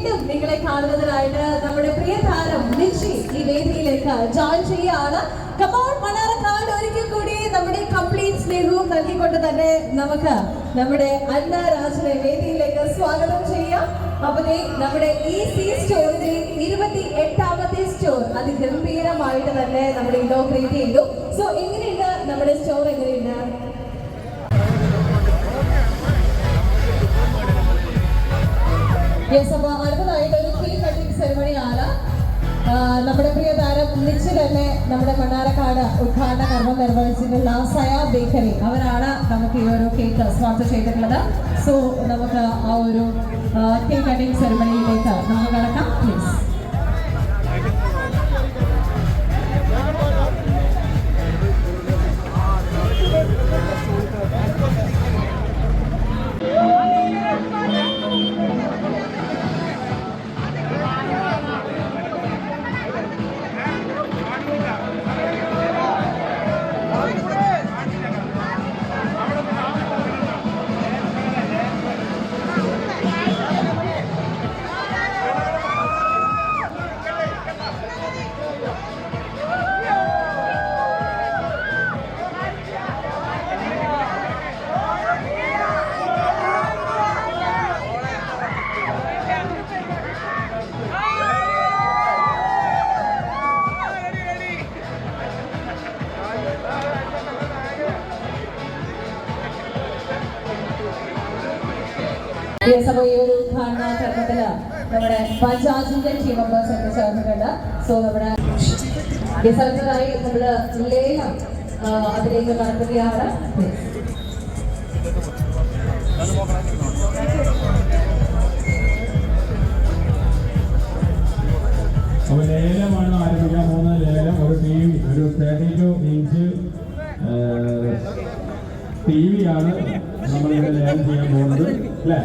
വീണ്ടും നിങ്ങളെ കാണുന്നതിനായിട്ട് നമ്മുടെ പ്രിയ താരം നിഷി ഈ വേദിയിലേക്ക് ജോയിൻ ചെയ്യാണ്. കമോൺ മണ്ണാർക്കാട് ഒരിക്കൽ കൂടി നമ്മുടെ കംപ്ലീറ്റ് സ്നേഹവും നൽകിക്കൊണ്ട് തന്നെ നമുക്ക് നമ്മുടെ അന്ന രാജിനെ വേദിയിലേക്ക് സ്വാഗതം ചെയ്യാം. അപ്പൊ നമ്മുടെ ഈ സി സ്റ്റോറിന്റെ 28ാമത്തെ സ്റ്റോർ അതിഗംഭീരമായിട്ട് തന്നെ നമ്മുടെ ഇനോഗ്രേറ്റ് ചെയ്തു. സോ എങ്ങനെയുണ്ട് നമ്മുടെ സ്റ്റോർ? എങ്ങനെയുണ്ട്? അപ്പൊ അടുത്തതായിട്ട് ഒരു കേക്ക് കട്ടിംഗ് സെറമണി ആണ്. നമ്മുടെ പ്രിയ താരം നിശ്ചി തന്നെ നമ്മുടെ മണ്ണാർക്കാട് ഉദ്ഘാടന കർമ്മം നിർവഹിച്ചിട്ടുള്ള സയ ബേക്കറി അവരാണ് നമുക്ക് ഈ ഒരു കേക്ക് സ്പോൺസർ ചെയ്തിട്ടുള്ളത്. സോ നമുക്ക് ആ ഒരു കേക്ക് കട്ടിംഗ് സെറമണിയിലേക്ക് നമുക്ക് കടക്കാം. പ്ലീസ്. അപ്പോൾ ഈ ഒരു ഉദ്ഘാടന കർമ്മത്തില് നമ്മുടെ ബജാജിന്റെ ടീം മെമ്പേഴ്സ് ഒക്കെ ചേർന്നിട്ടുണ്ട്. സോ നമ്മുടെ ഡിസൈനറായി നമ്മള് ലേലം അതിലേക്ക് നടത്തുകയാണ്. അപ്പോൾ ലേലമാണ് ആരംഭിക്കാൻ പോകുന്നത്. ലേലം ഒരു ടി വി, ഒരു 32 ഇഞ്ച് TV ആണ് നമ്മളിവിടെ ലേലം ചെയ്യാൻ പോകുന്നത് അല്ലേ?